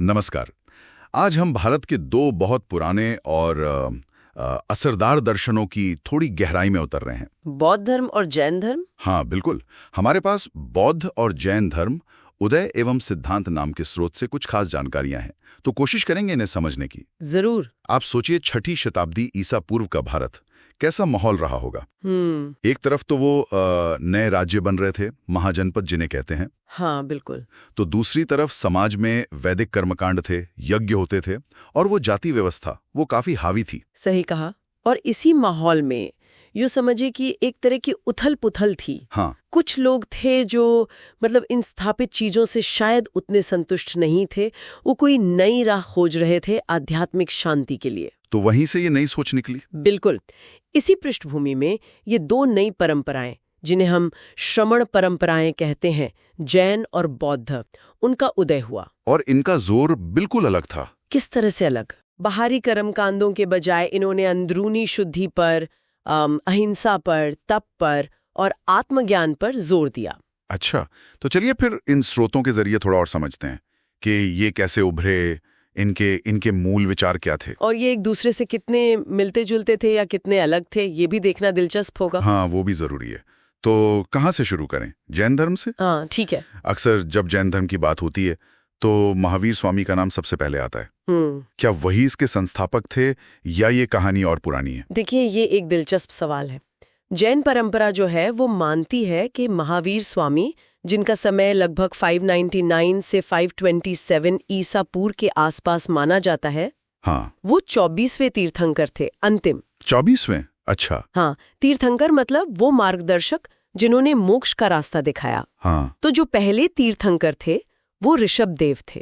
नमस्कार। आज हम भारत के दो बहुत पुराने और असरदार दर्शनों की थोड़ी गहराई में उतर रहे हैं। बौद्ध धर्म और जैन धर्म। हाँ बिल्कुल, हमारे पास बौद्ध और जैन धर्म उदय एवं सिद्धांत नाम के स्रोत से कुछ खास जानकारियां हैं, तो कोशिश करेंगे इन्हें समझने की। जरूर। आप सोचिए, 6ठी शताब्दी ईसा पूर्व का भारत कैसा माहौल रहा होगा। एक तरफ तो वो नए राज्य बन रहे थे, महाजनपद जिन्हें कहते हैं। हाँ बिल्कुल। तो दूसरी तरफ समाज में वैदिक कर्मकांड थे, यज्ञ होते थे, और वो जाति व्यवस्था वो काफी हावी थी। सही कहा। और इसी माहौल में यूँ समझिए कि एक तरह की उथल पुथल थी। हाँ। कुछ लोग थे जो मतलब इन स्थापित चीजों से शायद उतने संतुष्ट नहीं थे, वो कोई नई राह खोज रहे थे आध्यात्मिक शांति के लिए। तो वहीं से ये नई सोच निकली। बिल्कुल। इसी पृष्ठभूमि में ये दो नई परंपराएं, जिन्हें हम श्रमण परंपराएं कहते हैं, जैन और बौद्ध, उनका उदय हुआ। और इनका जोर बिल्कुल अलग था। किस तरह से अलग? बाहरी कर्मकांडों के बजाय इन्होंने अंदरूनी शुद्धि पर, अहिंसा पर, तप पर और आत्मज्ञान पर जोर दिया। अच्छा, तो चलिए फिर इन स्रोतों के जरिए थोड़ा और समझते हैं कि ये कैसे उभरे, इनके मूल विचार क्या थे, और ये एक दूसरे से कितने मिलते जुलते थे या कितने अलग थे, ये भी देखना दिलचस्प होगा। हाँ वो भी जरूरी है। तो कहाँ से शुरू करें? जैन धर्म से? हाँ ठीक है। अक्सर जब जैन धर्म की बात होती है तो महावीर स्वामी का नाम सबसे पहले आता है। क्या वही इसके संस्थापक थे या ये कहानी और पुरानी है? देखिए, ये एक दिलचस्प सवाल है। जैन परंपरा जो है वो मानती है कि महावीर स्वामी, जिनका समय लगभग 599 से 527 ईसा पूर्व के आसपास माना जाता है, हाँ, वो 24वें तीर्थंकर थे, अंतिम। 24वें? अच्छा। हाँ, तीर्थंकर मतलब वो मार्गदर्शक जिन्होंने मोक्ष का रास्ता दिखाया। हाँ। तो जो पहले तीर्थंकर थे वो ऋषभदेव थे।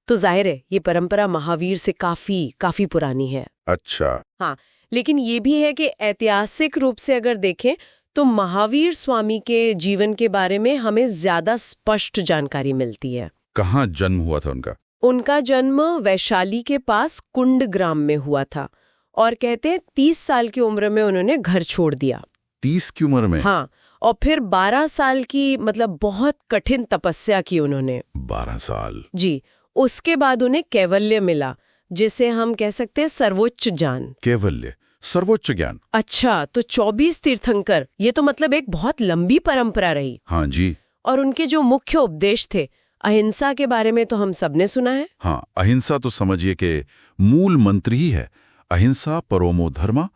तो जाहिर है ये परंपरा महावीर से काफी पुरानी है। अच्छा। हाँ, लेकिन ये भी है कि ऐतिहासिक रूप से अगर देखें तो महावीर स्वामी के जीवन के बारे में हमें ज्यादा स्पष्ट जानकारी मिलती है। कहाँ जन्म हुआ था उनका? उनका जन्म वैशाली के पास कुंड ग्राम में हुआ था, और कहते हैं 30 साल की उम्र में उन्होंने घर छोड़ दिया। 30 की उम्र में? हाँ, और फिर 12 साल की मतलब बहुत कठिन तपस्या की उन्होंने। 12 साल? जी। उसके बाद उन्हें कैवल्य मिला, जिसे हम कह सकते हैं सर्वोच्च ज्ञान। कैवल्य, सर्वोच्च ज्ञान। अच्छा, तो 24 तीर्थंकर, ये तो मतलब एक बहुत लंबी परंपरा रही। हाँ जी। और उनके जो मुख्य उपदेश थे, अहिंसा के बारे में तो हम सबने सुना है। हाँ, अहिंसा तो समझिए कि मूल मंत्र ही है, अहिंसा परमो धर्म।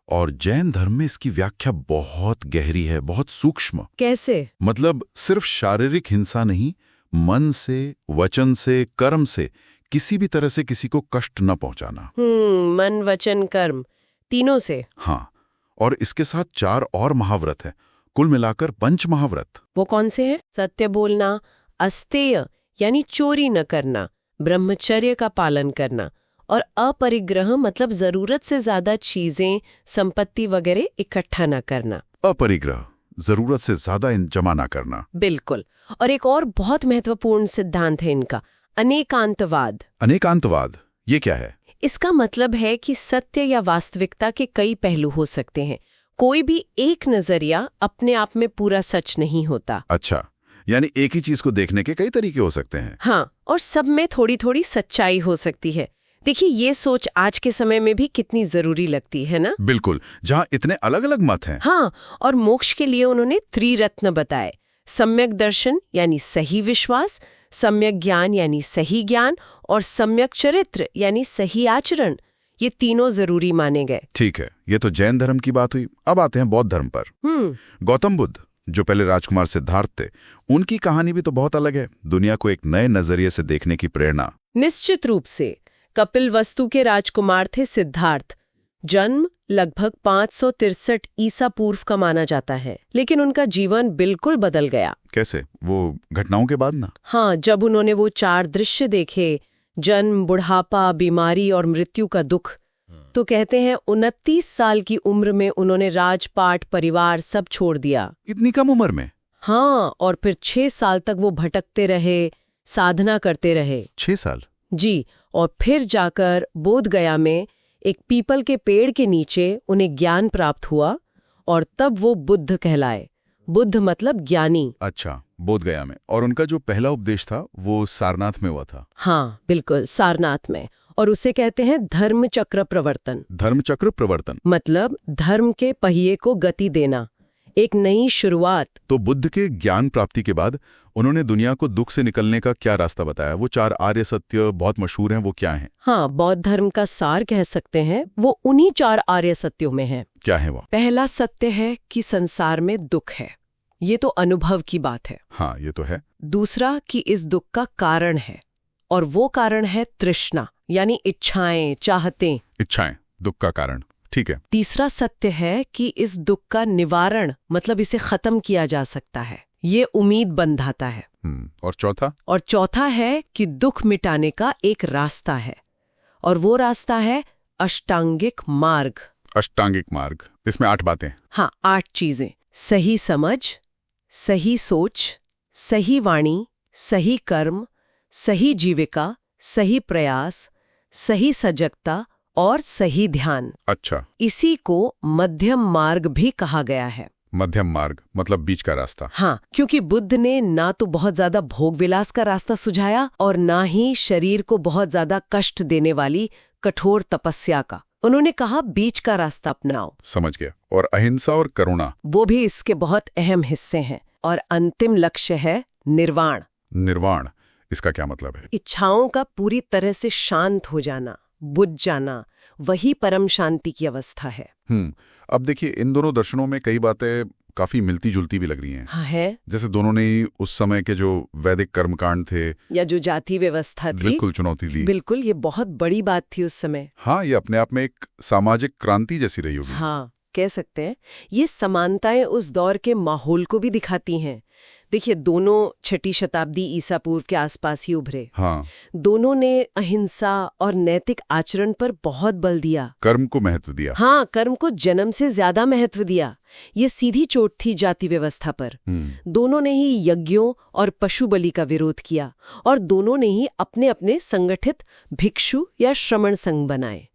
और जैन धर्म में इसकी व्याख्या बहुत गहरी है, बहुत सूक्ष्म। कैसे? मतलब सिर्फ शारीरिक हिंसा नहीं, मन से, वचन से, कर्म से किसी भी तरह से किसी को कष्ट न पहुंचाना। मन, वचन, कर्म, तीनों से। हाँ, और इसके साथ 4 और महाव्रत है, कुल मिलाकर 5 महाव्रत। वो कौन से हैं? सत्य बोलना, अस्तेय यानी चोरी न करना, ब्रह्मचर्य का पालन करना, और अपरिग्रह मतलब जरूरत से ज्यादा चीजें, संपत्ति वगैरह इकट्ठा न करना। अपरिग्रह, जरूरत से ज्यादा जमा न करना। बिल्कुल। और एक और बहुत महत्वपूर्ण सिद्धांत है इनका, अनेकांतवाद। अनेकांतवाद, ये क्या है? इसका मतलब है कि सत्य या वास्तविकता के कई पहलू हो सकते हैं, कोई भी एक नजरिया अपने आप में पूरा सच नहीं होता। अच्छा, यानी एक ही चीज को देखने के कई तरीके हो सकते हैं। हाँ, और सब में थोड़ी थोड़ी सच्चाई हो सकती है। देखिए, ये सोच आज के समय में भी कितनी जरूरी लगती है ना? बिल्कुल, जहाँ इतने अलग अलग मत हैं। हाँ, और मोक्ष के लिए उन्होंने त्रिरत्न बताए, सम्यक दर्शन यानी सही विश्वास, सम्यक ज्ञान यानी सही ज्ञान, और सम्यक चरित्र यानी सही आचरण। ये तीनों जरूरी माने गए। ठीक है, ये तो जैन धर्म की बात हुई। अब आते हैं बौद्ध धर्म पर। गौतम बुद्ध, जो पहले राजकुमार सिद्धार्थ थे, उनकी कहानी भी तो बहुत अलग है। दुनिया को एक नए नजरिए से देखने की प्रेरणा। निश्चित रूप से। कपिलवस्तु के राजकुमार थे सिद्धार्थ। जन्म लगभग 563 ईसा पूर्व का माना जाता है, लेकिन उनका जीवन बिल्कुल बदल गया। कैसे? वो घटनाओं के बाद ना? हाँ, जब उन्होंने वो 4 दृश्य देखे, जन्म, बुढ़ापा, बीमारी और मृत्यु का दुख, तो कहते हैं 29 साल की उम्र में उन्होंने राजपाट, परिवार सब छोड़ दिया। इतनी कम उम्र में? हाँ, और फिर 6 साल तक वो भटकते रहे, साधना करते रहे। 6 साल? जी। और फिर जाकर बोध गया में एक पीपल के पेड़ के नीचे उन्हें ज्ञान प्राप्त हुआ, और तब वो बुद्ध कहलाए। बुद्ध मतलब ज्ञानी। अच्छा, बोधगया में। और उनका जो पहला उपदेश था वो सारनाथ में हुआ था। हाँ बिल्कुल, सारनाथ में। और उसे कहते हैं धर्म चक्र प्रवर्तन। धर्म चक्र प्रवर्तन मतलब धर्म के पहिए को गति देना, एक नई शुरुआत। तो बुद्ध के ज्ञान प्राप्ति के बाद उन्होंने दुनिया को दुख से निकलने का क्या रास्ता बताया? वो 4 आर्य सत्य बहुत मशहूर हैं, वो क्या हैं? हाँ, बौद्ध धर्म का सार कह सकते हैं, वो उन्हीं 4 आर्य सत्यों में है। क्या है वो? पहला सत्य है कि संसार में दुख है, ये तो अनुभव की बात है। हाँ, ये तो है। दूसरा कि इस दुख का कारण है, और वो कारण है तृष्णा, यानी इच्छाएं, चाहतें। इच्छाएं दुख का कारण, ठीक है। तीसरा सत्य है कि इस दुख का निवारण, मतलब इसे खत्म किया जा सकता है, ये उम्मीद बंधाता है। और चौथा? और चौथा है कि दुख मिटाने का एक रास्ता है, और वो रास्ता है अष्टांगिक मार्ग। अष्टांगिक मार्ग, इसमें 8 बातें। हाँ, 8 चीजें। सही समझ, सही सोच, सही वाणी, सही कर्म, सही जीविका, सही प्रयास, सही सजगता और सही ध्यान। अच्छा, इसी को मध्यम मार्ग भी कहा गया है। मध्यम मार्ग मतलब बीच का रास्ता। हाँ, क्योंकि बुद्ध ने ना तो बहुत ज्यादा भोग विलास का रास्ता सुझाया और ना ही शरीर को बहुत ज्यादा कष्ट देने वाली कठोर तपस्या का। उन्होंने कहा बीच का रास्ता अपनाओ। समझ गया। और अहिंसा और करुणा, वो भी इसके बहुत अहम हिस्से हैं। और अंतिम लक्ष्य है निर्वाण। निर्वाण, इसका क्या मतलब है? इच्छाओं का पूरी तरह से शांत हो जाना, बुझ जाना, वही परम शांति की अवस्था है। अब देखिए, इन दोनों दर्शनों में कई बातें काफी मिलती जुलती भी लग रही हैं। हाँ है। जैसे दोनों ने ही उस समय के जो वैदिक कर्मकांड थे या जो जाति व्यवस्था थी, बिल्कुल चुनौती दी। बिल्कुल, ये बहुत बड़ी बात थी उस समय। हाँ, ये अपने आप में एक सामाजिक क्रांति जैसी रही होगी। हाँ, कह सकते हैं। ये समानताएं उस दौर के माहौल को भी दिखाती हैं। देखिए, दोनों 6वीं शताब्दी ईसा पूर्व के आसपास ही उभरे। हाँ, दोनों ने अहिंसा और नैतिक आचरण पर बहुत बल दिया। कर्म को महत्व दिया। हाँ, कर्म को जन्म से ज्यादा महत्व दिया। ये सीधी चोट थी जाति व्यवस्था पर। दोनों ने ही यज्ञों और पशु बलि का विरोध किया, और दोनों ने ही अपने अपने संगठित भिक्षु या श्रमण संघ बनाए।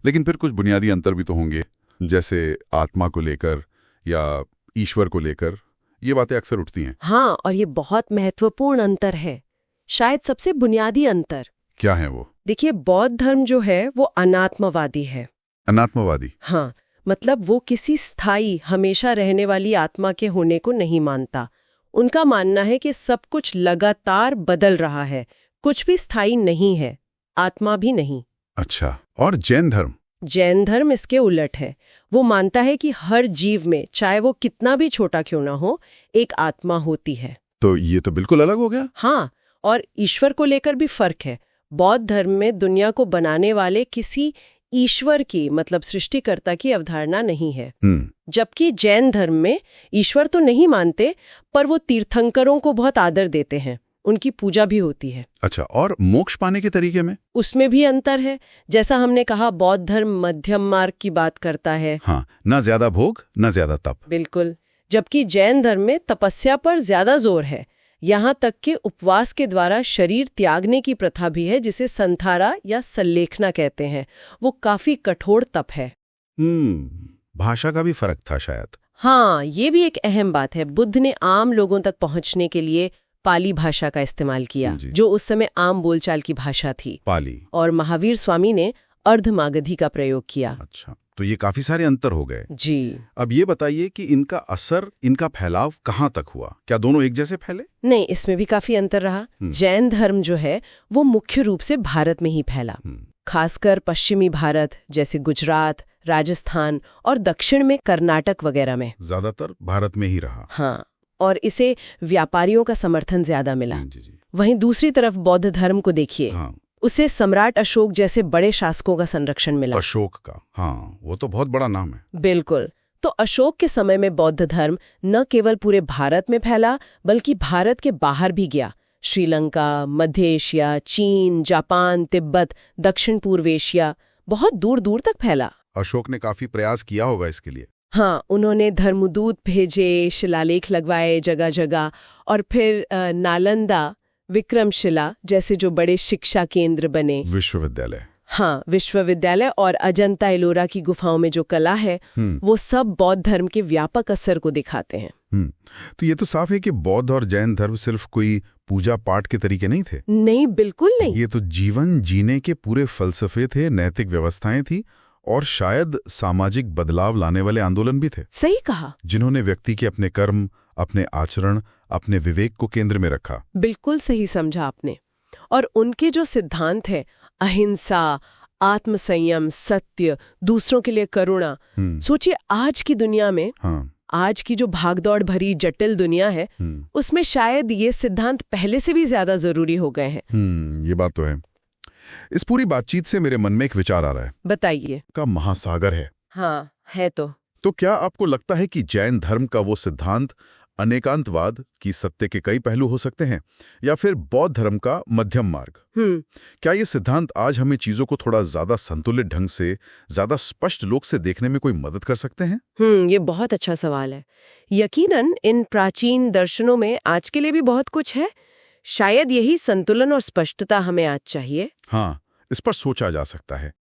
लेकिन फिर कुछ बुनियादी अंतर भी तो होंगे, जैसे आत्मा को लेकर या ईश्वर को लेकर। ये बातें अक्सर उठती हैं। हाँ, और ये बहुत महत्वपूर्ण अंतर है, शायद सबसे बुनियादी अंतर। क्या है वो? देखिए, बौद्ध धर्म जो है वो अनात्मवादी है। अनात्मवादी? हाँ, मतलब वो किसी स्थायी, हमेशा रहने वाली आत्मा के होने को नहीं मानता। उनका मानना है कि सब कुछ लगातार बदल रहा है, कुछ भी स्थायी नहीं है, आत्मा भी नहीं। अच्छा, और जैन धर्म? जैन धर्म इसके उलट है। वो मानता है कि हर जीव में, चाहे वो कितना भी छोटा क्यों ना हो, एक आत्मा होती है। तो ये तो बिल्कुल अलग हो गया। हाँ, और ईश्वर को लेकर भी फर्क है। बौद्ध धर्म में दुनिया को बनाने वाले किसी ईश्वर की, मतलब सृष्टिकर्ता की अवधारणा नहीं है। जबकि जैन धर्म में ईश्वर तो नहीं मानते, पर वो तीर्थंकरों को बहुत आदर देते हैं, उनकी पूजा भी होती है। अच्छा, और मोक्ष पाने के तरीके में? उसमें भी अंतर है। जैसा हमने कहा, बौद्ध धर्म मध्यम मार्ग की बात करता है। हाँ, ना ज्यादा भोग, ना ज्यादा तप। बिल्कुल। जबकि जैन धर्म में तपस्या पर ज्यादा जोर है, यहाँ तक कि उपवास के द्वारा शरीर त्यागने की प्रथा भी है, जिसे संथारा या सल्लेखना कहते हैं। वो काफी कठोर तप है। भाषा का भी फर्क था शायद। हाँ, ये भी एक अहम बात है। बुद्ध ने आम लोगों तक पहुंचने के लिए पाली भाषा का इस्तेमाल किया, जो उस समय आम बोलचाल की भाषा थी, पाली। और महावीर स्वामी ने अर्धमागधी का प्रयोग किया। अच्छा, तो ये काफी सारे अंतर हो गए। जी। अब ये बताइए कि इनका असर, इनका फैलाव कहाँ तक हुआ? क्या दोनों एक जैसे फैले? नहीं, इसमें भी काफी अंतर रहा। जैन धर्म जो है वो मुख्य रूप से भारत में ही फैला, खासकर पश्चिमी भारत जैसे गुजरात, राजस्थान और दक्षिण में कर्नाटक वगैरह में। ज्यादातर भारत में ही रहा। हाँ, और इसे व्यापारियों का समर्थन ज्यादा मिला। वहीं दूसरी तरफ बौद्ध धर्म को देखिए, उसे सम्राट अशोक जैसे बड़े शासकों का संरक्षण मिला। अशोक का? हाँ, वो तो बहुत बड़ा नाम है। बिल्कुल। तो अशोक के समय में बौद्ध धर्म न केवल पूरे भारत में फैला, बल्कि भारत के बाहर भी गया। श्रीलंका, मध्य एशिया, चीन, जापान, तिब्बत, दक्षिण पूर्व एशिया, बहुत दूर दूर तक फैला। अशोक ने काफी प्रयास किया होगा इसके लिए। हाँ, उन्होंने धर्मदूत भेजे, शिलालेख लगवाए जगह जगह, और फिर नालंदा, विक्रमशिला जैसे जो बड़े शिक्षा केंद्र बने। विश्वविद्यालय। हाँ, विश्वविद्यालय और अजंता एलोरा की गुफाओं में जो कला है, वो सब बौद्ध धर्म के व्यापक असर को दिखाते हैं। तो ये तो साफ है कि बौद्ध और जैन धर्म सिर्फ कोई पूजा पाठ के तरीके नहीं थे। नहीं, बिल्कुल नहीं। ये तो जीवन जीने के पूरे फलसफे थे, नैतिक व्यवस्थाएं थी और शायद सामाजिक बदलाव लाने वाले आंदोलन भी थे। सही कहा। जिन्होंने व्यक्ति के अपने कर्म, अपने आचरण, अपने विवेक को केंद्र में रखा। बिल्कुल सही समझा आपने। और उनके जो सिद्धांत है, अहिंसा, आत्मसंयम, सत्य, दूसरों के लिए करुणा, सोचिए आज की दुनिया में, आज की जो भागदौड़ भरी जटिल दुनिया है, उसमें शायद ये सिद्धांत पहले से भी ज्यादा जरूरी हो गए हैं। ये बात तो है। इस पूरी बातचीत से मेरे मन में एक विचार आ रहा है। बताइए। का महासागर है। हाँ, है तो क्या आपको लगता है कि जैन धर्म का वो सिद्धांत अनेकांतवाद की सत्य के कई पहलू हो सकते हैं, या फिर बौद्ध धर्म का मध्यम मार्ग? क्या ये सिद्धांत आज हमें चीजों को थोड़ा ज्यादा संतुलित ढंग से, ज्यादा स्पष्ट लोक से देखने में कोई मदद कर सकते हैं? ये बहुत अच्छा सवाल है। यकीनन इन प्राचीन दर्शनों में आज के लिए भी बहुत कुछ है। शायद यही संतुलन और स्पष्टता हमें आज चाहिए। हाँ, इस पर सोचा जा सकता है।